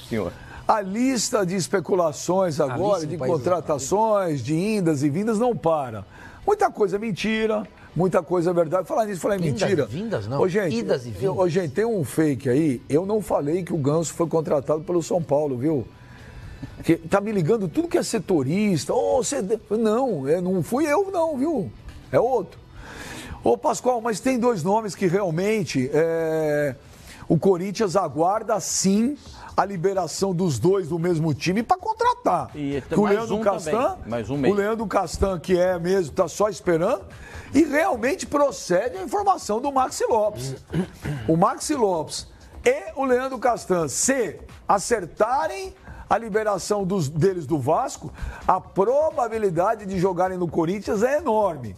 senhor. A lista de especulações agora, de contratações, de indas e vindas, não para. Muita coisa é mentira, muita coisa é verdade. Falar nisso, falar em mentira. Indas e vindas, não. Ô, gente, Idas e vindas. Ô, gente, tem um fake aí. Eu não falei que o Ganso foi contratado pelo São Paulo, viu? Que tá me ligando tudo que é setorista. Não fui eu, não, viu? É outro. Ô, Pascoal, mas tem dois nomes que realmente o Corinthians aguarda, sim, a liberação dos dois do mesmo time para contratar. E o Leandro Castan, o Leandro Castan, que é mesmo, está só esperando, e realmente procede a informação do Maxi Lopes. O Maxi Lopes e o Leandro Castan, se acertarem a liberação deles do Vasco, a probabilidade de jogarem no Corinthians é enorme.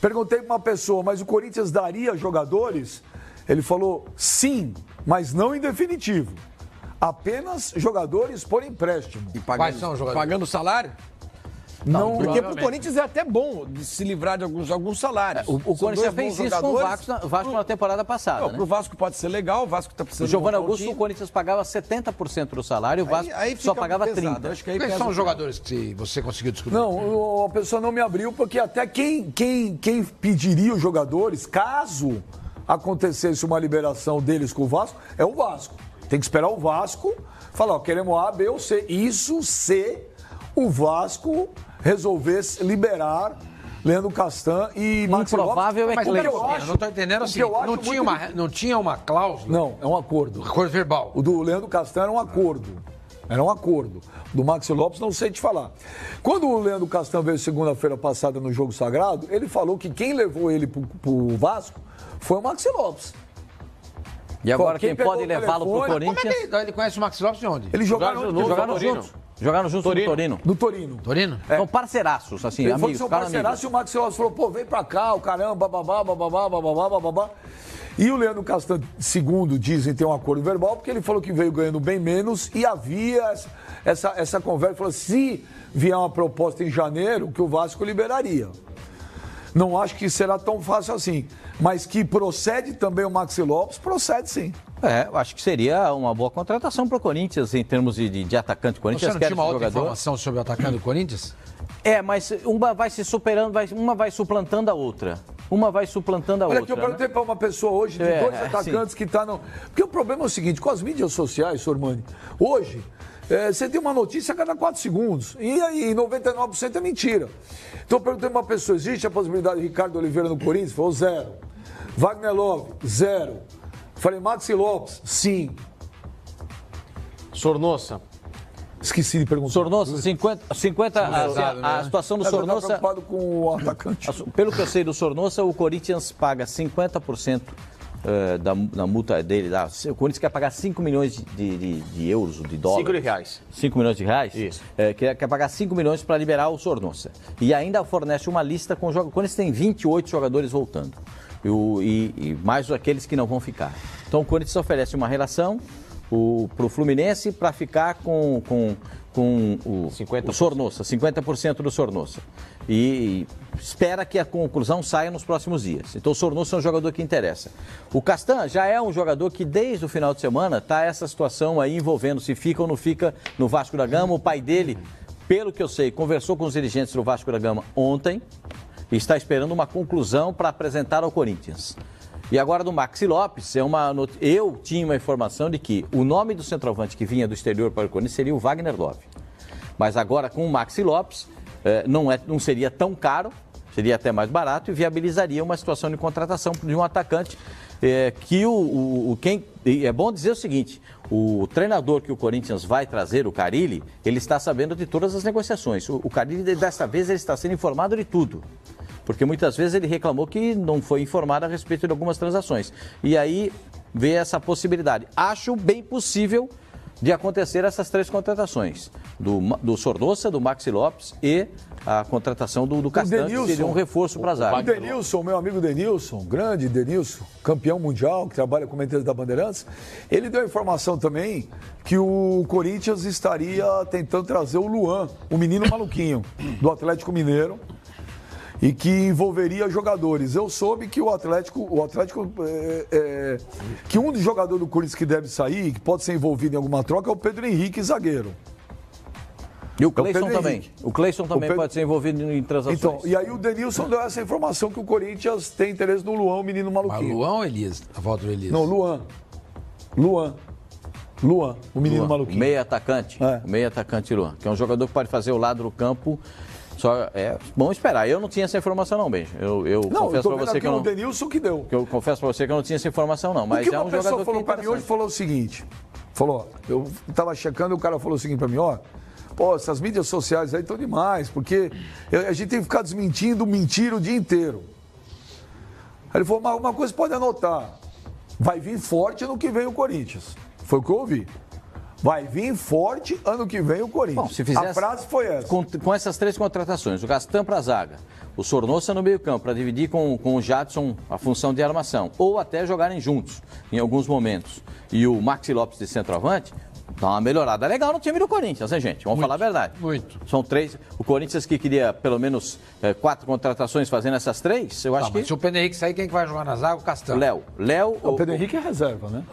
Perguntei para uma pessoa, mas o Corinthians daria jogadores? Ele falou sim, mas não em definitivo. Apenas jogadores por empréstimo. E quais são os jogadores? Pagando salário? Não, porque pro Corinthians é até bom de se livrar de alguns salários. O Corinthians já fez isso com o Vasco na temporada passada. Não, pro Vasco pode ser legal, o Vasco tá precisando. O Giovanni Augusto, o Corinthians pagava 70% do salário, o Vasco só pagava 30%. Acho que quais são os jogadores que você conseguiu descobrir? Não, a pessoa não me abriu, porque até quem pediria os jogadores, caso acontecesse uma liberação deles com o Vasco, é o Vasco. Tem que esperar o Vasco falar, ó, queremos A, B ou C. Isso se o Vasco resolvesse liberar Leandro Castan e Maxi Lopes. Improvável é que eu não estou entendendo assim. Não tinha uma cláusula? Não, é um acordo. Acordo verbal. O do Leandro Castan era um acordo. Era um acordo. Do Maxi Lopes, não sei te falar. Quando o Leandro Castan veio segunda-feira passada no Jogo Sagrado, ele falou que quem levou ele pro Vasco foi o Maxi Lopes. E agora quem pode levá-lo pro Corinthians... Como é que ele conhece o Maxi Lopes de onde? Eles jogaram juntos. Jogaram juntos no Torino. No Torino. Torino? São parceiraços, assim, Eles amigos. São parceiraços e o Maxi Lopes falou, pô, vem pra cá, o caramba, bababá. E o Leandro Castan, segundo dizem, tem um acordo verbal, porque ele falou que veio ganhando bem menos e havia essa conversa. Falou, se vier uma proposta em janeiro, que o Vasco liberaria. Não acho que será tão fácil assim. Mas que procede também o Maxi Lopes, procede sim. Eu acho que seria uma boa contratação para o Corinthians em termos de atacante. O Corinthians Você não tinha uma outra informação sobre o atacante do Corinthians? Mas uma vai se superando, uma vai suplantando a outra. Olha, que eu perguntei para uma pessoa hoje de dois atacantes que tá no... Porque o problema é o seguinte, com as mídias sociais, Sormani, hoje... você tem uma notícia a cada 4 segundos. E aí, 99% é mentira. Então, eu perguntei para uma pessoa, existe a possibilidade de Ricardo Oliveira no Corinthians? Falou 0. Wagner Love, 0. Falei, Maxi Lopes, sim. Sornosa. Esqueci de perguntar. Sornosa, 50 a situação do Sornosa... Eu preocupado com o atacante. Pelo que eu sei do Sornosa, o Corinthians paga 50%. Da multa dele, o Corinthians quer pagar 5 milhões de euros, de dólares. 5 de reais. 5 milhões de reais? Isso. Quer pagar 5 milhões para liberar o Sornosa. E ainda fornece uma lista com jogadores. O Corinthians tem 28 jogadores voltando. E mais aqueles que não vão ficar. Então o Corinthians oferece uma relação para o Fluminense para ficar com o Sornosa, 50% do Sornosa. E espera que a conclusão saia nos próximos dias. Então o Sornosa é um jogador que interessa. O Castan já é um jogador que desde o final de semana está essa situação aí envolvendo se fica ou não fica no Vasco da Gama. O pai dele, pelo que eu sei, conversou com os dirigentes do Vasco da Gama ontem e está esperando uma conclusão para apresentar ao Corinthians. E agora do Maxi Lopes, eu tinha uma informação de que o nome do centroavante que vinha do exterior para o Corinthians seria o Wagner Love. Mas agora com o Maxi Lopes, não seria tão caro, seria até mais barato e viabilizaria uma situação de contratação de um atacante é bom dizer o seguinte, o treinador que o Corinthians vai trazer, o Carille, ele está sabendo de todas as negociações. O Carille, dessa vez, ele está sendo informado de tudo. Porque muitas vezes ele reclamou que não foi informado a respeito de algumas transações. E aí vê essa possibilidade. Acho bem possível de acontecer essas 3 contratações. Do Sornosa, do Maxi Lopes e a contratação do Castan, que seria um reforço para a zaga. O Denilson, meu amigo Denilson, grande Denilson, campeão mundial, que trabalha com comentários da Bandeirantes, ele deu a informação também que o Corinthians estaria tentando trazer o Luan, o menino maluquinho, do Atlético Mineiro. e que envolveria jogadores. Eu soube que o Atlético que um dos jogadores do Corinthians que deve sair, que pode ser envolvido em alguma troca, é o Pedro Henrique, zagueiro. E o Cleison também. O Cleison também pode ser envolvido em transações. Então, e aí o Denilson deu essa informação que o Corinthians tem interesse no Luan, o menino maluquinho. Mas Luan ou Elias? A volta do Elias? Não, Luan, o menino maluquinho. Meia atacante. Meia atacante Luan, que é um jogador que pode fazer o lado do campo. Só é bom esperar. Eu não tinha essa informação não, Benjo. Eu confesso para você que eu não. O Denilson que deu. Eu confesso para você que eu não tinha essa informação não, mas é um jogador que uma pessoa falou para mim hoje, falou o seguinte. Falou, eu estava checando e o cara falou o seguinte para mim, pô, essas mídias sociais aí estão demais, porque a gente tem que ficar desmentindo, mentir o dia inteiro. Aí ele falou, mas uma coisa pode anotar, vai vir forte ano que vem o Corinthians. Foi o que eu ouvi. Vai vir forte ano que vem o Corinthians. Bom, se fizesse, a frase foi essa. Com essas 3 contratações, o Castan para a zaga, o Sornosa no meio campo, para dividir com o Jadson a função de armação, ou até jogarem juntos em alguns momentos, e o Maxi Lopes de centroavante, dá uma melhorada legal no time do Corinthians, né, gente? Vamos falar a verdade. Muito. São 3. O Corinthians que queria pelo menos 4 contratações fazendo essas 3, eu acho que... Se o Pedro Henrique sair, quem que vai jogar na zaga? O Castan. O Pedro Henrique é reserva, né?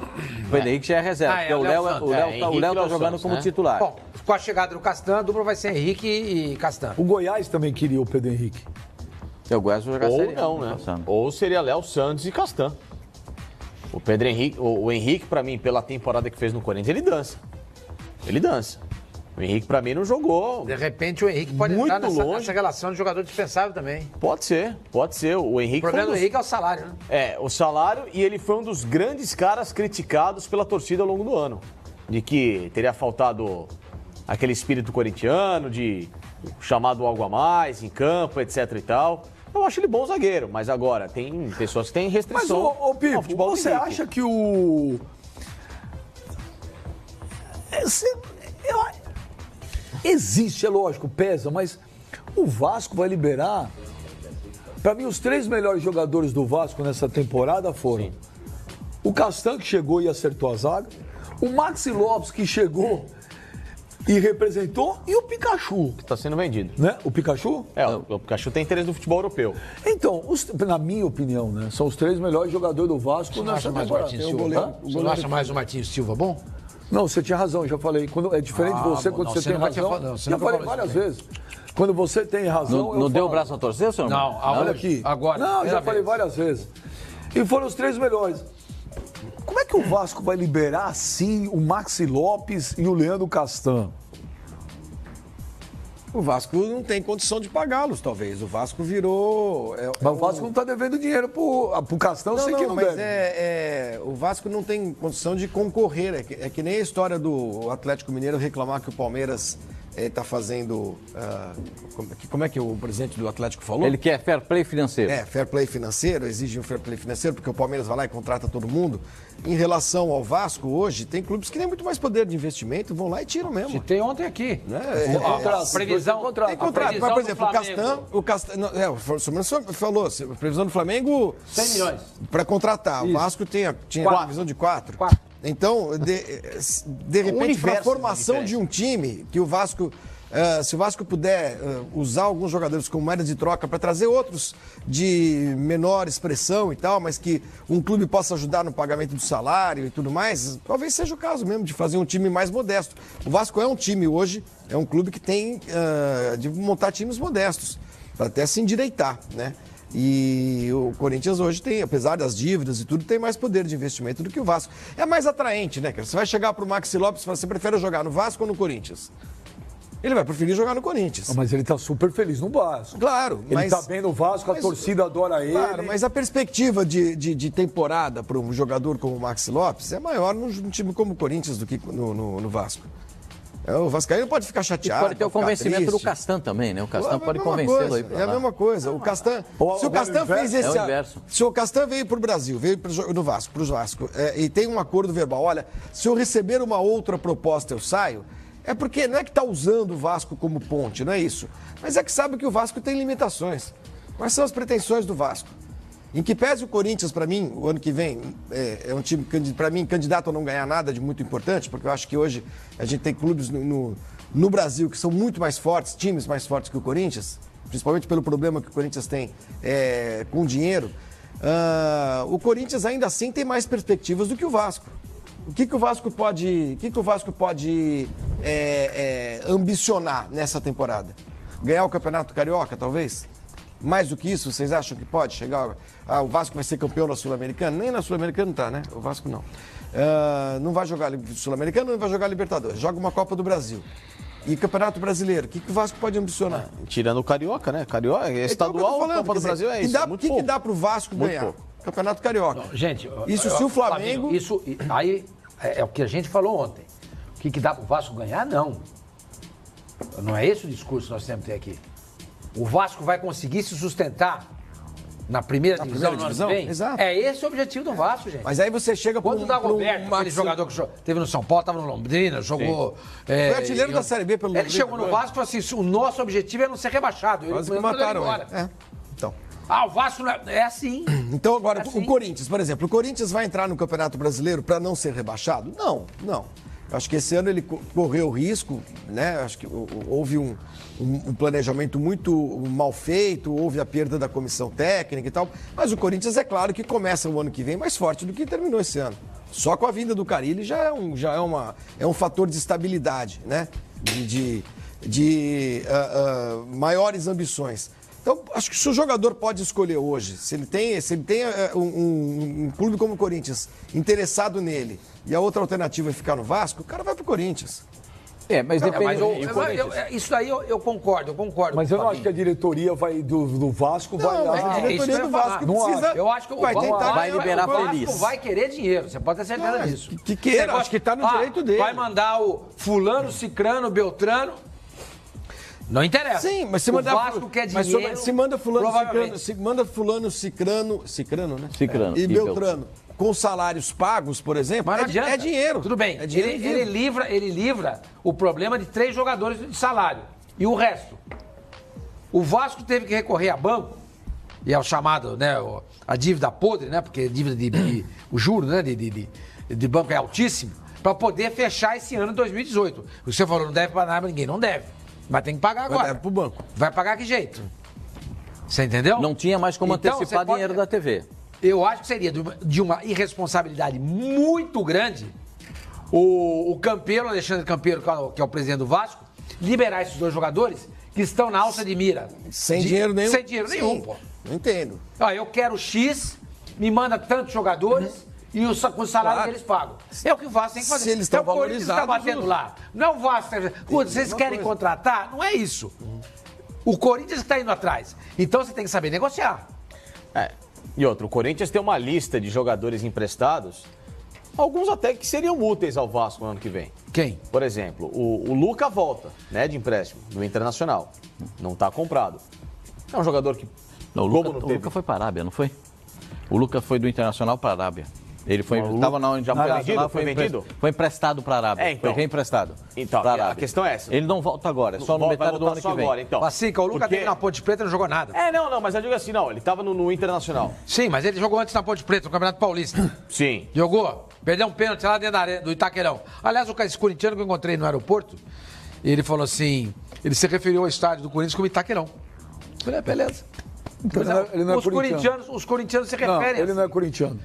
O Pedro Henrique já é reserva, porque o Léo tá jogando como titular. Bom, com a chegada do Castan, a dupla vai ser Henrique e Castan. O Goiás também queria o Pedro Henrique. O Goiás vai jogar Ou não, né? Ou seria Léo Santos e Castan. O Pedro Henrique, o Henrique, pra mim, pela temporada que fez no Corinthians, ele dança. Ele dança. O Henrique, pra mim, não jogou. De repente, o Henrique pode muito entrar longe. nessa relação de jogador dispensável também. Pode ser. O Henrique. O problema do Henrique é o salário, né? O salário, e ele foi um dos grandes caras criticados pela torcida ao longo do ano. De que teria faltado aquele espírito corintiano, de chamado algo a mais em campo, etc e tal. Eu acho ele bom zagueiro, mas agora tem pessoas que têm restrição. Mas, Pipo, você acha que o... Existe, é lógico, pesa, mas o Vasco vai liberar. Para mim, os 3 melhores jogadores do Vasco nessa temporada foram o Castan, que chegou e acertou a zaga, o Maxi Lopes, que chegou e representou, e o Pikachu. Que está sendo vendido. Né? O Pikachu? O Pikachu tem interesse no futebol europeu. Então, na minha opinião, né, são os 3 melhores jogadores do Vasco nessa temporada. Você não acha mais o Martins Silva bom? Não, você tinha razão, já falei. É diferente de você quando você tem razão. Já falei várias vezes. Quando você tem razão. Não deu o braço a torcer, senhor? Não, olha aqui. Agora. Não, já falei várias vezes. E foram os 3 melhores. Como é que o Vasco vai liberar assim o Maxi Lopes e o Leandro Castan? O Vasco não tem condição de pagá-los, talvez. O Vasco virou... Mas o Vasco não está devendo dinheiro pro Castão, eu sei que não mas deve. o Vasco não tem condição de concorrer. É que nem a história do Atlético Mineiro reclamar que o Palmeiras está fazendo... como é que o presidente do Atlético falou? Ele quer fair play financeiro. Fair play financeiro, exige um fair play financeiro, porque o Palmeiras vai lá e contrata todo mundo. Em relação ao Vasco, hoje, tem clubes que têm muito mais poder de investimento, vão lá e tiram mesmo. Citei ontem aqui. Né? A previsão... Tem contrato. Mas, por exemplo, o Castan... o Silvio falou, a previsão do Flamengo... 100 milhões. Para contratar. Isso. O Vasco tinha a previsão de 4. Então, de repente, para a formação de um time, que o Vasco... se o Vasco puder usar alguns jogadores como moeda de troca para trazer outros de menor expressão e tal, mas que um clube possa ajudar no pagamento do salário e tudo mais, talvez seja o caso mesmo de fazer um time mais modesto. O Vasco é um time hoje, é um clube que tem de montar times modestos, para até se endireitar, né? E o Corinthians hoje tem, apesar das dívidas e tudo, tem mais poder de investimento do que o Vasco. É mais atraente, né? Você vai chegar para o Maxi Lopes e falar, você prefere jogar no Vasco ou no Corinthians? Ele vai preferir jogar no Corinthians. Mas ele está super feliz no Vasco. Claro. Ele está bem no Vasco, a torcida adora ele. Claro, mas a perspectiva de temporada para um jogador como o Maxi Lopes é maior num time como o Corinthians do que no Vasco. O Vascaíno pode ficar chateado. E pode ter o convencimento do Castan também, né? O Castan pode convencê-lo aí pra lá. É a mesma coisa. O Castan. Se o Castan fez esse. Se o Castan veio para o Brasil, veio para o Vasco, e tem um acordo verbal, olha, se eu receber uma outra proposta, eu saio. É porque não é que está usando o Vasco como ponte, não é isso. Mas é que sabe que o Vasco tem limitações. Quais são as pretensões do Vasco? Em que pese o Corinthians, para mim, o ano que vem, é um time, para mim, candidato a não ganhar nada de muito importante, porque eu acho que hoje a gente tem clubes no Brasil que são muito mais fortes, times mais fortes que o Corinthians, principalmente pelo problema que o Corinthians tem com dinheiro, o Corinthians ainda assim tem mais perspectivas do que o Vasco. O que o Vasco pode ambicionar nessa temporada? Ganhar o Campeonato Carioca, talvez? Mais do que isso, vocês acham que pode chegar? O Vasco vai ser campeão na Sul-Americana? Nem na Sul-Americana tá, né? O Vasco não. Não vai jogar Sul-Americana, não vai jogar Libertadores. Joga uma Copa do Brasil. E Campeonato Brasileiro, o que o Vasco pode ambicionar? Tirando o Carioca, né? Carioca, estadual, falando, Copa do Brasil é isso. O que dá pro Vasco ganhar? Pouco. Campeonato Carioca. Não, gente, isso se o Flamengo... Isso aí é o que a gente falou ontem. O que dá pro Vasco ganhar? Não. Não é esse o discurso que nós temos que ter aqui. O Vasco vai conseguir se sustentar na primeira divisão no ano que vem? Exato. É esse o objetivo do Vasco, gente. Mas aí você chega quando o Dagoberto, aquele jogador que teve no São Paulo, estava no Londrina, jogou... Foi artilheiro da Série B pelo Londrina. Ele chegou no Vasco e falou assim, o nosso objetivo é não ser rebaixado. Quase que mataram ele. Então... o Vasco é assim. Então agora, o Corinthians, por exemplo, o Corinthians vai entrar no Campeonato Brasileiro para não ser rebaixado? Não. Eu acho que esse ano ele correu risco, né? Acho que houve um planejamento muito mal feito, houve a perda da comissão técnica e tal. Mas o Corinthians, é claro que começa o ano que vem mais forte do que terminou esse ano. Só com a vinda do Carille já é um fator de estabilidade, né? De maiores ambições. Então, acho que se o jogador pode escolher hoje, se ele tem um clube como o Corinthians interessado nele e a outra alternativa é ficar no Vasco, o cara vai pro Corinthians. Mas depende isso daí eu concordo. Mas eu não acho que a diretoria do Vasco vai lá. A diretoria do Vasco precisa. Eu acho que o vai liberar feliz. O Vasco vai querer dinheiro, você pode ter certeza disso. Que queira, acho que tá no direito dele. Vai mandar o fulano, cicrano, beltrano. Não interessa. Sim, mas se o Vasco quer dinheiro. Mas se manda fulano, cicrano, né? Cicrano. E Beltrano. Com salários pagos, por exemplo, é dinheiro. Tudo bem. É dinheiro ele livra o problema de 3 jogadores de salário. E o resto? O Vasco teve que recorrer a banco, e é o chamado, né, a dívida podre, né? Porque a dívida o juro, né, de banco é altíssimo, para poder fechar esse ano de 2018. O que você falou, não deve para nada, ninguém não deve. Mas tem que pagar agora. Vai pro banco. Vai pagar que jeito? Você entendeu? Não tinha mais como antecipar dinheiro da TV. Eu acho que seria de uma irresponsabilidade muito grande o Campeiro, Alexandre Campeiro, que é o presidente do Vasco, liberar esses 2 jogadores que estão na alça de mira. Sem dinheiro nenhum? Sem dinheiro nenhum, pô. Não entendo. Eu quero X, me manda tantos jogadores e com o salário que eles pagam. É o que o Vasco tem que fazer. Se eles estão valorizados... O Corinthians está batendo lá. Não é o Vasco. Vocês querem contratar? Não é isso. O Corinthians está indo atrás. Então você tem que saber negociar. E outro, o Corinthians tem uma lista de jogadores emprestados, alguns até que seriam úteis ao Vasco no ano que vem. Quem? Por exemplo, o Luca volta, né, de empréstimo, do Internacional. Não está comprado. É um jogador que... Não, o Luca foi para a Arábia, não foi? O Luca foi do Internacional para a Arábia. Ele estava na onde já foi vendido? Foi emprestado para a Arábia. Então. Foi reemprestado. Então, a questão é essa. Ele não volta agora, é só no metade do ano que vem. Agora, então. Assim, que o Luca teve na Ponte Preta e não jogou nada. Mas eu digo assim, ele estava no Internacional. Sim, mas ele jogou antes na Ponte Preta, no Campeonato Paulista. Sim. Jogou, perdeu um pênalti lá dentro da arena, do Itaquerão. Aliás, esse corintiano que eu encontrei no aeroporto, ele falou assim, ele se referiu ao estádio do Corinthians como Itaquerão. Eu falei, beleza. Então, ele não é corintiano. Os corintianos se referem. Ele não é corintiano.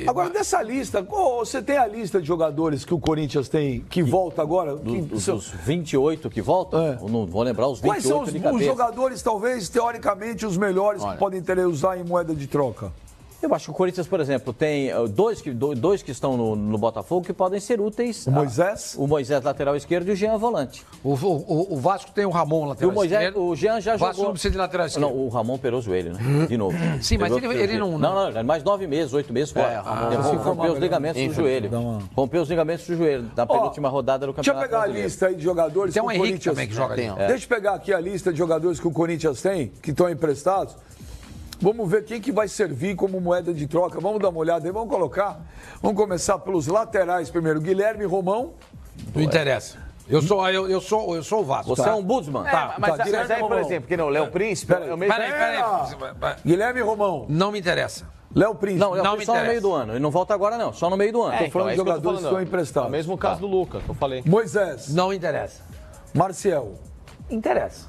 Agora, dessa lista, você tem a lista de jogadores que o Corinthians tem que volta agora? Dos 28 que voltam? Não vou lembrar os 28 Quais são os jogadores, talvez, teoricamente, os melhores que podem usar em moeda de troca? Eu acho que o Corinthians, por exemplo, tem dois que estão no Botafogo que podem ser úteis. O Moisés? O Moisés, lateral esquerdo, e o Jean, volante. O Vasco tem o Ramon, lateral esquerdo. O Jean já jogou. O Vasco não precisa de lateral esquerdo. Não, o Ramon operou o joelho, né? De novo. Sim, mas ele não... Não, mais 9 meses, 8 meses fora. Rompeu os ligamentos do joelho. Rompeu os ligamentos do joelho na penúltima rodada do Campeonato Brasileiro. Deixa eu pegar a lista aí de jogadores que o Corinthians também que joga ali. Deixa eu pegar aqui a lista de jogadores que o Corinthians tem, que estão emprestados. Vamos ver quem que vai servir como moeda de troca. Vamos dar uma olhada aí, vamos colocar. Vamos começar pelos laterais primeiro. Guilherme Romão. Não interessa. Eu sou o Vasco. Você é um Budsman. Mas aí, por exemplo, que não, Léo Príncipe é o mesmo... Peraí. Guilherme Romão. Não me interessa. Léo Príncipe. Não me só interessa. No meio do ano. Ele não volta agora, não. Só no meio do ano. Estou falando de jogadores que estão emprestados. É o mesmo caso do Luca, que eu falei. Moisés. Não interessa. Marcial. Interessa.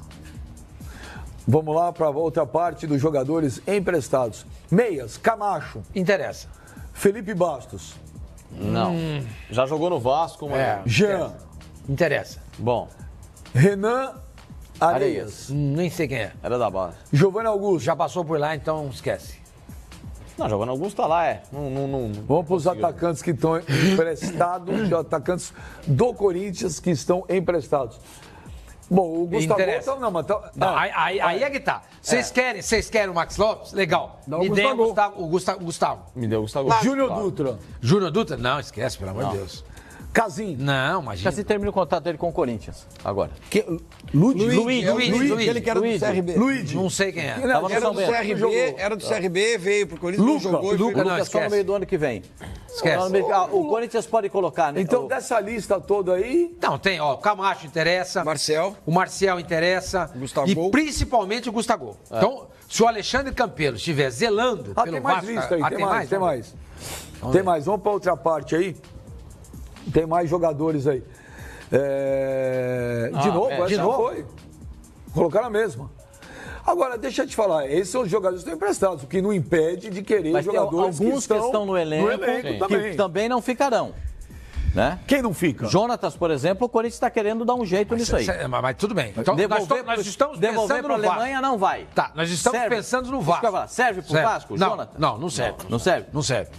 Vamos lá para outra parte dos jogadores emprestados. Meias, Camacho. Interessa. Felipe Bastos. Não. Já jogou no Vasco, mas... Jean. Interessa. Bom. Renan Areias. Nem sei quem é. Era da base. Giovanni Augusto. Já passou por lá, então esquece. Não, Giovanni Augusto tá lá, Vamos para os atacantes que estão emprestados, os atacantes do Corinthians que estão emprestados. Bom, o Gustavo... Não, mas aí é que tá. Vocês querem o Max Lopes? Legal. Me dê o Gustavo. Me deu o Gustavo. Júnior Dutra. Júnior Dutra? Não, esquece, pelo amor de Deus. Casim. Não, imagina. Casim termina o contrato dele com o Corinthians, agora. Luiz, aquele que era do CRB. Luiz. Não sei quem é. Era do CRB, veio pro Corinthians, não jogou. Lucas só no meio do ano que vem. Esquece. O Corinthians pode colocar, né? Então, dessa lista toda aí... Não, tem, ó, o Camacho interessa. O Marcial interessa. Gustavo. E principalmente o Gustavo. Então, se o Alexandre Campelo estiver zelando pelo tem mais Vasco... lista aí, tem mais. Tem mais, vamos para outra parte aí. Tem mais jogadores aí. De novo? Foi. Colocaram a mesma. Agora, deixa eu te falar, esses são os jogadores que estão emprestados, o que não impede de querer Mas jogadores tem alguns que estão no elenco que também não ficarão. Né? Quem não fica? Jonatas, por exemplo, o Corinthians está querendo dar um jeito nisso aí. Mas tudo bem. Então, nós estamos devolver pensando para a no Vasco. Alemanha não vai. Tá, nós estamos pensando no Vasco. Serve para o Vasco, Jonatas? Não serve. Não serve? Não serve.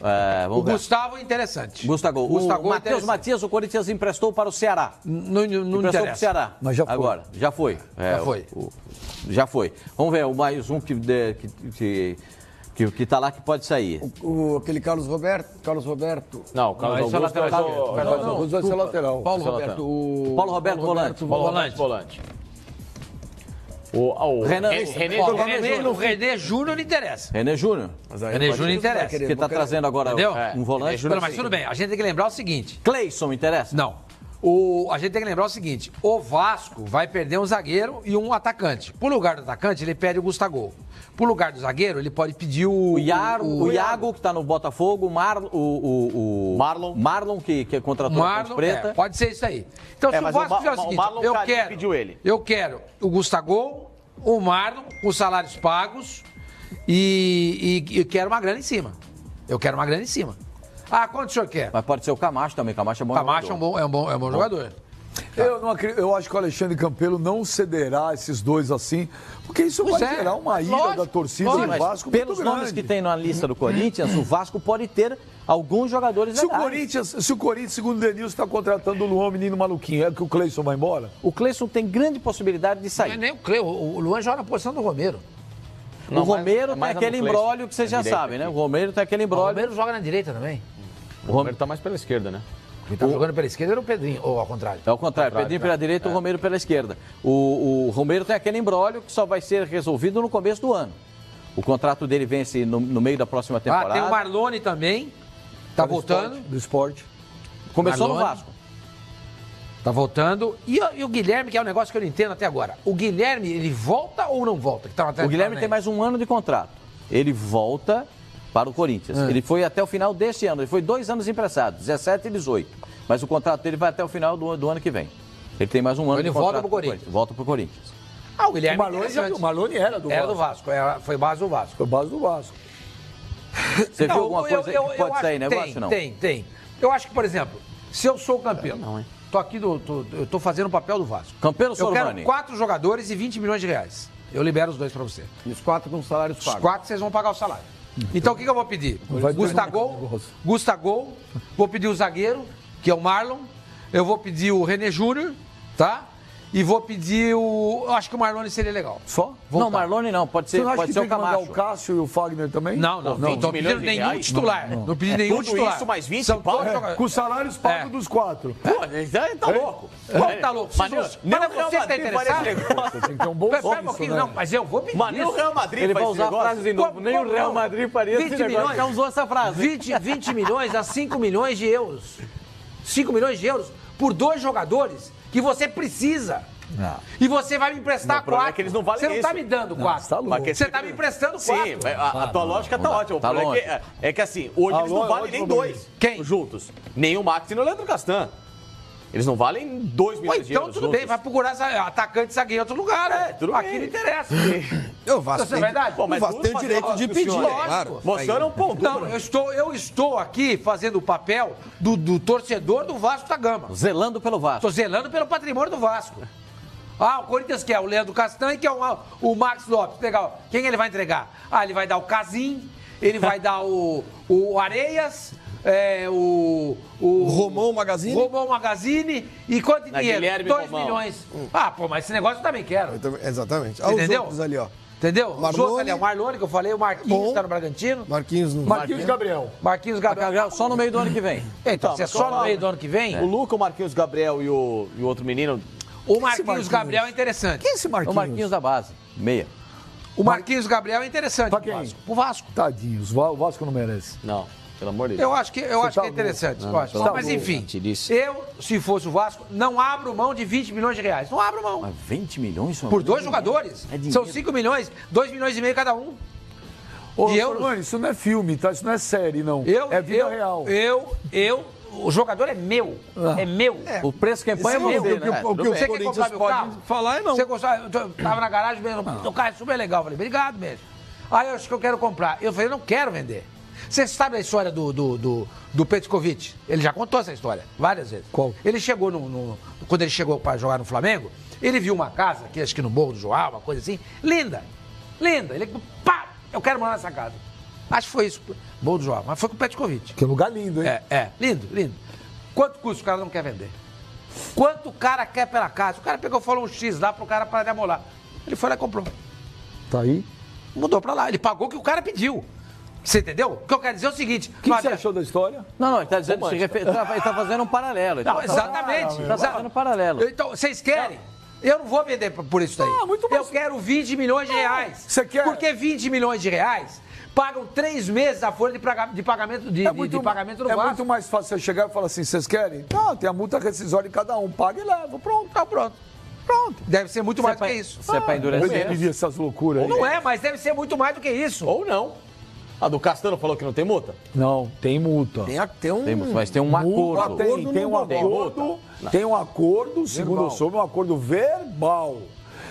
O Gustavo é interessante. Gustavo. O Matheus Matias, o Corinthians emprestou para o Ceará. Não emprestou interessa. para o Ceará. Mas já foi. Agora, já foi. Já foi. Vamos ver, mais um que está lá que pode sair. Aquele Carlos Roberto. Não, o Carlos Augusto vai ser lateral. Paulo Roberto. Paulo Roberto, volante. O René Júnior interessa. René Júnior. René Júnior interessa. Que está trazendo agora um volante. Mas tudo bem, a gente tem que lembrar o seguinte. Cleison interessa? Não. A gente tem que lembrar o seguinte: o Vasco vai perder um zagueiro e um atacante. Por lugar do atacante, ele pede o Gustavo. Por lugar do zagueiro, ele pode pedir o Iago, que está no Botafogo, o Marlon, que contratou a Ponte Preta. Pode ser isso aí. Então, se o Vasco fizer o seguinte, eu quero o Gustavo, o Marlon, os salários pagos e quero uma grana em cima. Quanto o senhor quer? Mas pode ser o Camacho também. Camacho é bom jogador. Camacho é um bom jogador. Eu acho que o Alexandre Campelo não cederá esses dois assim, porque isso vai gerar uma ira da torcida do Vasco. Pelos nomes que tem na lista do Corinthians, o Vasco pode ter alguns jogadores legais. Se o Corinthians, segundo o Denilson, está contratando o Luan, menino maluquinho, é que o Cleison vai embora? O Cleison tem grande possibilidade de sair. Não é nem o Cleison, o Luan joga na posição do Romero. O Romero tem aquele imbróglio que vocês já sabem, né? O Romero tem aquele imbróglio. O Romero joga na direita também. O Romero tá mais pela esquerda, né? Quem tá jogando pela esquerda era o Pedrinho, ou ao contrário? É ao contrário, Pedrinho pela direita, o Romero pela esquerda. O Romero tem aquele imbróglio que só vai ser resolvido no começo do ano. O contrato dele vence no meio da próxima temporada. Tem o Marlone também, tá voltando. Do esporte. Começou no Vasco. Tá voltando. E o Guilherme, que é um negócio que eu não entendo até agora. O Guilherme, ele volta ou não volta? O Guilherme tem mais um ano de contrato. Ele volta para o Corinthians. Ele foi até o final deste ano. Ele foi 2 anos emprestado, 17 e 18. Mas o contrato dele vai até o final do ano que vem. Ele tem mais um ano de contrato. Ele volta para o Corinthians. Volta para o Corinthians. O Guilherme o Marlone era do Vasco. Era do Vasco. Foi base do Vasco. Foi base do Vasco. Você viu alguma coisa que pode sair negócio, não? Tem. Eu acho que, por exemplo, se eu sou o Campelo, tô aqui, eu tô fazendo o papel do Vasco. Campelo Sormani. Eu quero 4 jogadores e 20 milhões de reais. Eu libero os 2 para você. E os 4 com salários pagos. Os 4 vocês vão pagar o salário. Então o que eu vou pedir? Gustavo, vou pedir o zagueiro, que é o Marlon, eu vou pedir o René Júnior, tá? E vou pedir eu acho que o Marlone seria legal. Só? Não, Marlone não, pode ser o Camacho. O Cássio e o Fagner também? Não tô pedindo nenhum titular. Não pedi nenhum titular. Tudo isso mais 20 com salários pagos dos 4. Pô, tá louco. Como tá louco? Mas você tá interessado? Tem que ter um bom senso, né? Não, mas eu vou pedir isso. Nem o Real Madrid ele vai usar a frase de novo. Nem o Real Madrid faria esse negócio. Já usou essa frase. 20 milhões a 5 milhões de euros. 5 milhões de euros por 2 jogadores que você precisa. Não. E você vai me emprestar 4. É que eles não valem você não tá me dando 4. Você tá me emprestando 4. Sim, a tua lógica tá ótima. Tá longe. É que assim, hoje eles não valem nem 2. Quem? Juntos. Nem o Max e o Leandro Castan. Eles não valem 2 milhões de euros. Então tudo bem, vai procurar atacante e zagueiro em outro lugar. Tudo aqui bem. não interessa. O Vasco Isso é verdade? o Vasco tem o direito de pedir, claro. Mostrando um ponto. Não, eu estou aqui fazendo o papel do torcedor do Vasco da Gama. Zelando pelo Vasco. Estou zelando pelo patrimônio do Vasco. O Corinthians quer o Leandro Castan e quer o Max Lopes. Legal. Quem ele vai entregar? Ele vai dar o Casim, ele vai dar o Areias, o Romão Magazine. Romão Magazine e quanto de dinheiro? Guilherme 2 Romão. milhões. Mas esse negócio eu também quero. Exatamente. Entendeu? Os outros ali, ó. Entendeu? Os Marlone. outros ali, o Marlone que eu falei, o Marquinhos Bom. tá no Bragantino. Marquinhos Gabriel. Marquinhos Gabriel. Só no meio do ano que vem. Então, se é só no meio do ano que vem, O Luca, o Marquinhos Gabriel e o outro menino. o Marquinhos Marquinhos? Gabriel é interessante. Quem é esse Marquinhos? O Marquinhos da base, meia. O Marquinhos Gabriel é interessante. Pra quem? pro Vasco. Pro Vasco. Tadinhos, o Vasco não merece. Não, pelo amor de Deus. Eu acho que tá é interessante. Não, eu acho. pelo Mas amor enfim, de Deus. eu, se fosse o Vasco, não abro mão de 20 milhões de reais. Não abro mão. Mas 20 milhões? Por 2 jogadores. É dinheiro. São 5 milhões, 2 milhões e meio cada um. Ô, E eu- Formani, isso não é filme, tá? Isso não é série, não. Eu, é vida eu, real. o jogador é meu. É meu. O preço que põe é Sim, você, o que- né? o que o Você quer Corinthians comprar meu pode carro? falar é não. Você gostava, eu tava na garagem, o carro é super legal. Eu falei, obrigado mesmo. Eu acho que eu quero comprar. Eu falei, não quero vender. Você sabe a história do Petkovic? Ele já contou essa história várias vezes. Qual? Ele chegou quando ele chegou para jogar no Flamengo, ele viu uma casa, que acho que no Morro do João, uma coisa assim, linda. Linda. Ele, eu quero morar nessa casa. Acho que foi isso, Morro do João, mas foi com o Petkovic. Que lugar lindo, hein? Lindo, lindo. Quanto custa o cara não quer vender? Quanto o cara quer pela casa? O cara pegou e falou um X lá pro cara para demolar. Ele foi lá e comprou. Tá aí. Mudou pra lá. Ele pagou o que o cara pediu. Você entendeu? O que eu quero dizer é o seguinte. O que você achou da história? Não, ele tá dizendo que ele tá fazendo um paralelo. Não, exatamente. Ele tá fazendo um paralelo. Então, vocês querem? Eu não vou vender por isso daí. muito mais- Eu quero 20 milhões de reais. Você quer? Porque 20 milhões de reais pagam 3 meses a folha de pagamento de pagamento do É Vasco. muito mais fácil você chegar e falar assim, vocês querem? Não, tem a multa rescisória de cada um, paga e leva, pronto. Tá pronto. Pronto. Deve ser muito mais do que isso. Você é pra Eu endurecer. entendi essas loucuras aí. Não é, mas deve ser muito mais do que isso. Ou não. A do Castano falou que não tem multa? Não, tem multa. Mas tem um acordo. Tem um acordo, tem um acordo, segundo eu soube, um acordo verbal.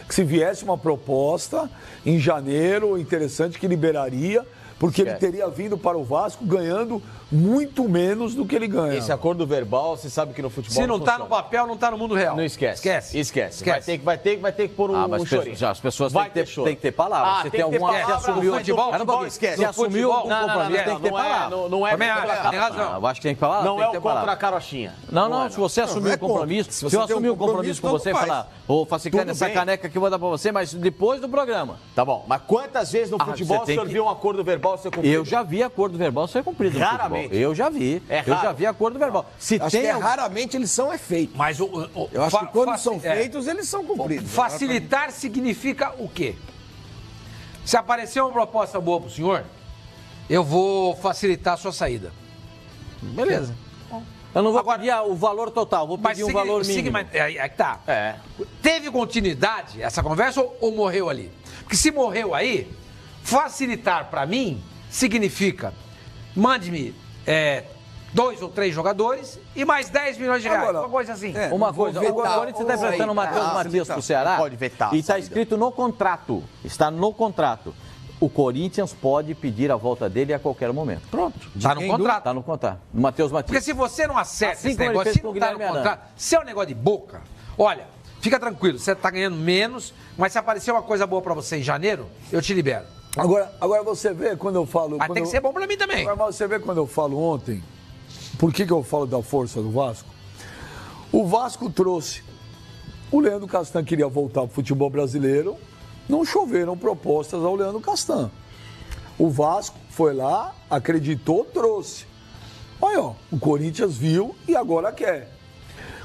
Que se viesse uma proposta em janeiro, interessante, que liberaria, porque ele teria vindo para o Vasco ganhando muito menos do que ele ganha. Esse acordo verbal, você sabe que no futebol Se não tá funciona. no papel, não tá no mundo real. Não esquece. Esquece. Vai ter que pôr Mas chorinho. as pessoas Vai têm ter choro. que ter palavra. Ah, Você tem que ter alguma. palavra. Você assumiu No futebol, esquece. no Você assumiu futebol, algum compromisso, tem que ter palavra. Não é Também acho, tem razão. Eu acho que tem que falar. Não tem é que ter o contra palavra. a carochinha. Não, se você assumir é o compromisso, contra. se Se você eu tem um assumir o compromisso com compromisso, você e tanto falar, ô, Facicane, Tudo essa bem. caneca aqui eu vou dar pra você, mas depois do programa. Tá bom, mas quantas vezes no futebol você o tem senhor que- viu um acordo verbal ser cumprido? Eu já vi acordo verbal ser cumprido no Raramente. futebol. Eu já vi. É Eu raro. já vi acordo verbal. Se Acho tem que algum- raramente eles são feitos. Mas Eu acho que quando são feitos, eles são cumpridos. Facilitar significa o quê? Se aparecer uma proposta boa pro senhor, eu vou facilitar a sua saída. Beleza. Eu não vou pedir o valor total, vou pedir um valor mínimo. Aí que tá. Teve continuidade essa conversa ou morreu ali? Porque se morreu aí, facilitar pra mim significa mande-me 2 ou 3 jogadores e mais 10 milhões de reais. Agora, uma coisa assim. Uma coisa, o Corinthians está emprestando o Matheus Matias pro Ceará Pode vetar a e está saída. escrito no contrato, está no contrato. O Corinthians pode pedir a volta dele a qualquer momento. Pronto. Tá no contrato. Está no contrato. Do Matheus Porque Matias. se você não acerta Assim esse como ele negócio, fez se com o não tá no Guilherme contrato, se é um negócio de boca, olha, fica tranquilo, você tá ganhando menos, mas se aparecer uma coisa boa pra você em janeiro, eu te libero. Agora você vê quando eu falo... Mas quando tem que eu- ser bom pra mim também. Agora você vê quando eu falo ontem, por que eu falo da força do Vasco? O Vasco trouxe. O Leandro Castan queria voltar pro futebol brasileiro, não choveram propostas ao Leandro Castan. O Vasco foi lá, acreditou, trouxe. Olha, ó, o Corinthians viu e agora quer.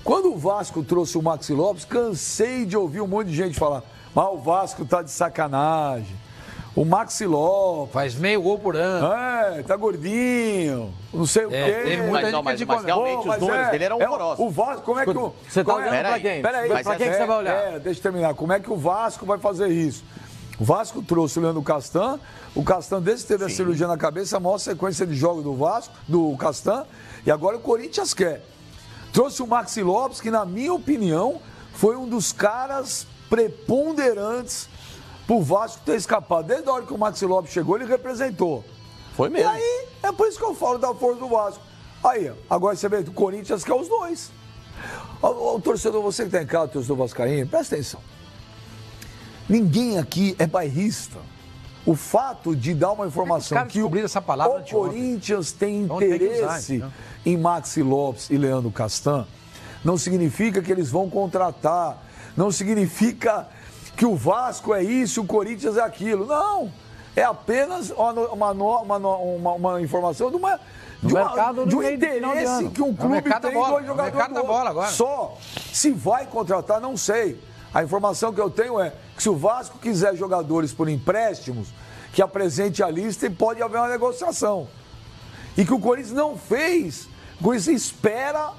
Quando o Vasco trouxe o Maxi Lopes, cansei de ouvir um monte de gente falar, mas o Vasco tá de sacanagem. O Maxi Lopes, Faz meio gol por ano. tá gordinho, não sei o quê. teve muita gente mas criticou, né? realmente os números dele eram horrorosos. O Vasco, como é que o... Você tá como é- olhando pra quem? Peraí, Pra quem que você vai olhar? deixa eu terminar. Como é que o Vasco vai fazer isso? O Vasco trouxe o Leandro Castan. O Castan, desde que teve a cirurgia na cabeça, a maior sequência de jogos do Vasco, do Castan. E agora o Corinthians quer. Trouxe o Maxi Lopes, que na minha opinião foi um dos caras preponderantes pro Vasco ter escapado. Desde a hora que o Maxi Lopes chegou, ele representou. Foi mesmo. E aí, é por isso que eu falo da força do Vasco. Aí, agora você vê, o Corinthians quer os dois. O torcedor, você que tá em casa, o torcedor vascaíno, presta atenção. Ninguém aqui é bairrista. O fato de dar uma informação que essa palavra o Corinthians tem interesse em Maxi Lopes e Leandro Castan, não significa que eles vão contratar, não significa que o Vasco é isso e o Corinthians é aquilo. Não, é apenas uma informação de um interesse que um clube tem em dois jogadores. Só se vai contratar, não sei. A informação que eu tenho é que se o Vasco quiser jogadores por empréstimos, que apresente a lista e pode haver uma negociação. E que o Corinthians não fez. O Corinthians espera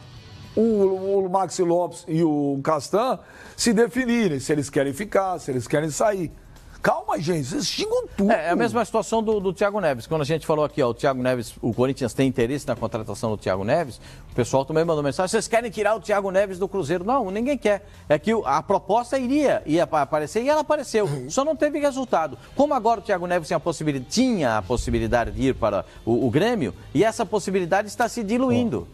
o Maxi Lopes e o Castan se definirem, se eles querem ficar, se eles querem sair. Calma, gente, vocês xingam tudo. É a mesma situação do Thiago Neves. Quando a gente falou aqui, ó, o Thiago Neves, o Corinthians tem interesse na contratação do Thiago Neves, o pessoal também mandou mensagem, vocês querem tirar o Thiago Neves do Cruzeiro? Não, ninguém quer. É que a proposta ia aparecer e ela apareceu, só não teve resultado. Como agora o Thiago Neves tinha a possibilidade de ir para o Grêmio, e essa possibilidade está se diluindo.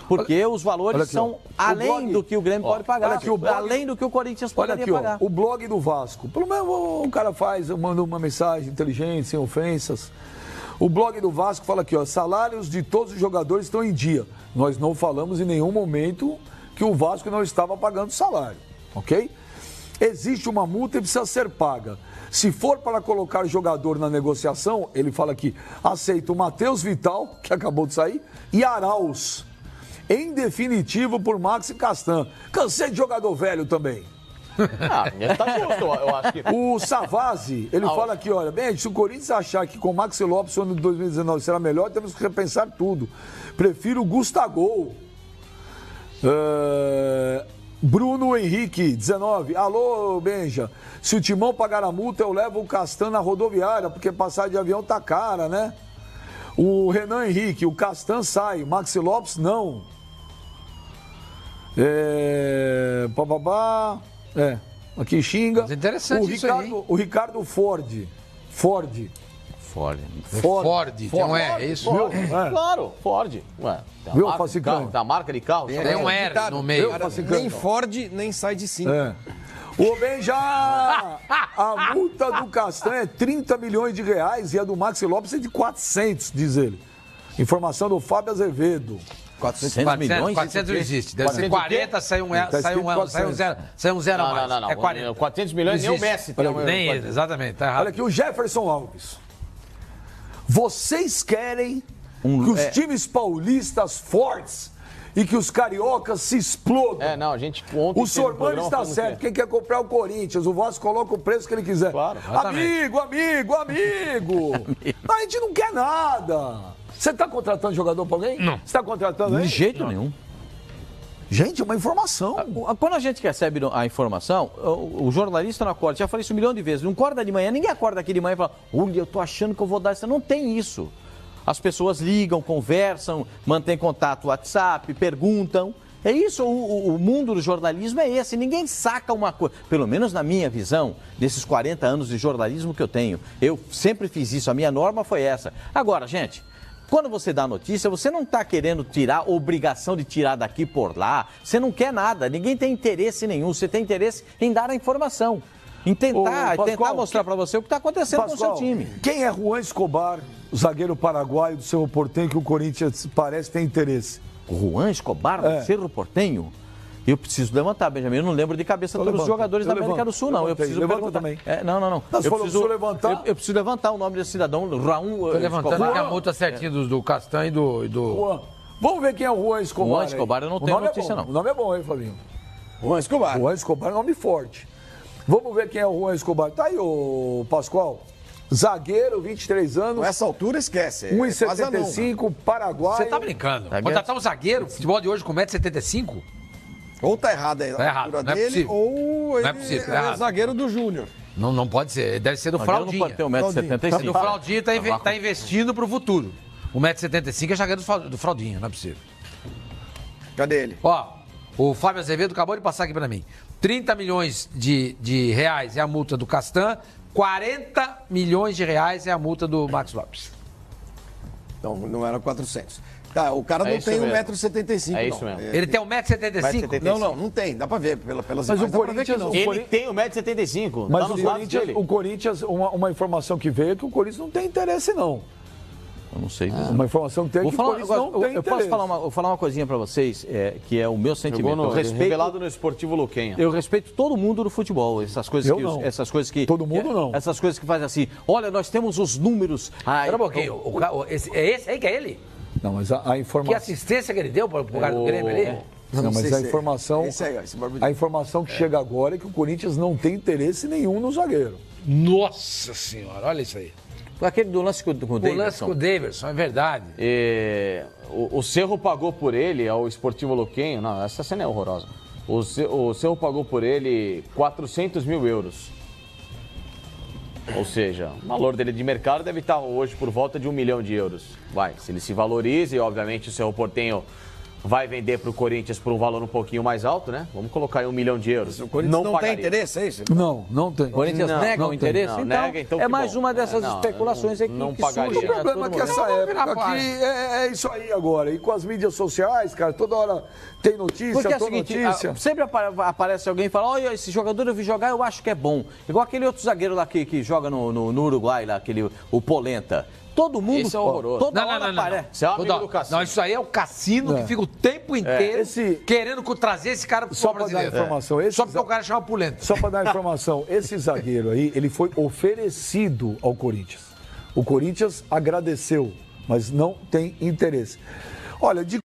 Porque os valores são além do que o Grêmio pode pagar, além do que o Corinthians poderia pagar. O blog do Vasco, pelo menos o cara manda uma mensagem inteligente, sem ofensas. O blog do Vasco fala aqui, ó, salários de todos os jogadores estão em dia. Nós não falamos em nenhum momento que o Vasco não estava pagando salário, ok? Existe uma multa e precisa ser paga. Se for para colocar jogador na negociação, ele fala aqui, aceita o Matheus Vital, que acabou de sair, e Arauz. Em definitivo por Maxi Castan. Cansei de jogador velho também. Tá justo, eu acho que... O Savazzi, ele fala aqui, olha, bem, se o Corinthians achar que com o Maxi Lopes o ano de 2019 será melhor, temos que repensar tudo. Prefiro o Gustavo. Bruno Henrique, 19. Alô, Benja. Se o Timão pagar a multa, eu levo o Castan na rodoviária, porque passar de avião tá cara, né? O Renan Henrique, o Castan sai, o Maxi Lopes não. Aqui xinga. Mas é interessante isso aí. O Ricardo Ford. Não é isso? Claro, Ford. Ué, da marca de carro. Tem um R no meio. Nem Ford, nem sai de 5. O Benja, a multa do Castan é 30 milhões de reais e a do Maxi Lopes é de 400, diz ele. Informação do Fábio Azevedo. 400 milhões? 400 não existe. Deve ser 40, sai um zero a mais. Não. É 40. 400 milhões nem o Messi tem. Nem ele, exatamente, tá errado. Olha aqui, o Jefferson Alves. Vocês querem que os times paulistas fortes e que os cariocas se explodam. A gente ontem... O Sormani está certo. Quem quer comprar o Corinthians, o Vasco coloca o preço que ele quiser. Claro, amigo. A gente não quer nada. Você está contratando jogador para alguém? Não. Você está contratando aí? De jeito nenhum. Gente, é uma informação. Quando a gente recebe a informação, o jornalista não acorda. Já falei isso 1 milhão de vezes. Não acorda de manhã, ninguém acorda aqui de manhã e fala, olha, eu tô achando que eu vou dar isso. Não tem isso. As pessoas ligam, conversam, mantêm contato WhatsApp, perguntam. É isso, o mundo do jornalismo é esse. Ninguém saca uma coisa, pelo menos na minha visão, desses 40 anos de jornalismo que eu tenho. Eu sempre fiz isso, a minha norma foi essa. Agora, gente... Quando você dá notícia, você não está querendo tirar, obrigação de tirar daqui por lá. Você não quer nada, ninguém tem interesse nenhum. Você tem interesse em dar a informação. Em tentar mostrar para você o que está acontecendo com o seu time. Quem é Juan Escobar, o zagueiro paraguaio do Cerro Porteño, que o Corinthians parece ter interesse? O Juan Escobar do Cerro Porteño? Eu preciso levantar, Benjamin. Eu não lembro de cabeça todos os jogadores da América do Sul, não. Eu preciso levantar também. Não. Eu preciso levantar o nome desse cidadão, Raul. Estou levantando aqui a multa certinha do Castan e do... Juan. Vamos ver quem é o Juan Escobar. Juan Escobar eu não tenho notícia, não. O nome é bom, hein, Flavinho? Juan Escobar. Juan Escobar é um nome forte. Vamos ver quem é o Juan Escobar. Tá aí, ô Pascoal. Zagueiro, 23 anos. Com essa altura, esquece. 1,75, paraguaio. Você tá brincando. Contratar um zagueiro, futebol de hoje com 1,75m? Ou tá errado aí a altura dele, ou ele é zagueiro do Júnior. Não pode ser, deve ser do Fraldinha. Não pode ter 1,75m. O Fraldinha tá investindo pro futuro. 1,75m é zagueiro do Fraldinha, não é possível. Cadê ele? Ó, o Fábio Azevedo acabou de passar aqui pra mim. 30 milhões de reais é a multa do Castan, 40 milhões de reais é a multa do Max Lopes. Então, não era 400. Tá, o cara não tem 1,75 m. É isso mesmo. Ele tem 1,75 m? Não tem. Dá pra ver pelas Mas imagens. o Corinthians não. Ele tem 1,75 m. Mas o Corinthians, uma informação que veio é que o Corinthians não tem interesse, não. Eu não sei. Uma informação que tem é que o Corinthians não tem interesse. Eu posso falar uma coisinha pra vocês, que é o meu sentimento. Revelado no Esportivo Luquenha. Eu respeito todo mundo do futebol. Essas coisas Todo mundo não. Essas coisas que fazem assim, olha, nós temos os números. Espera um pouquinho. É esse aí que é ele? Não, mas a informação... Que assistência que ele deu pro cara do Grêmio ali? Não, mas a informação... A informação que chega agora é que o Corinthians não tem interesse nenhum no zagueiro. Nossa Senhora, olha isso aí. Aquele do lance com o Davidson. O lance com o Davidson, é verdade. O Cerro pagou por ele, ao Esportivo Luquenha... Não, essa cena é horrorosa. O Cerro pagou por ele 400 mil euros. Ou seja, o valor dele de mercado deve estar hoje por volta de 1 milhão de euros. Se ele se valoriza e, obviamente, o Cerro Porteño vai vender para o Corinthians por um valor um pouquinho mais alto, né? Vamos colocar aí 1 milhão de euros. O Corinthians não tem interesse, é isso? Não tem. O Corinthians nega o interesse? Não, então, nega, então é mais uma dessas especulações aqui não que pagaria. surgem. O problema é que essa época aqui é isso aí agora. E com as mídias sociais, cara, toda hora tem notícia, Porque é o toda seguinte, notícia. sempre aparece alguém e fala, olha, esse jogador eu vi jogar, eu acho que é bom. Igual aquele outro zagueiro lá que joga no Uruguai, lá, o Polenta. Todo mundo... Esse é horroroso. Toda hora aparece. Você é um amigo do Cassino. Não, isso aí é o Cassino que fica o tempo inteiro querendo trazer esse cara pro Só futebol para dar brasileiro. informação, Só porque o cara chama Pulenta. Só para dar informação, esse zagueiro aí, ele foi oferecido ao Corinthians. O Corinthians agradeceu, mas não tem interesse. Olha, de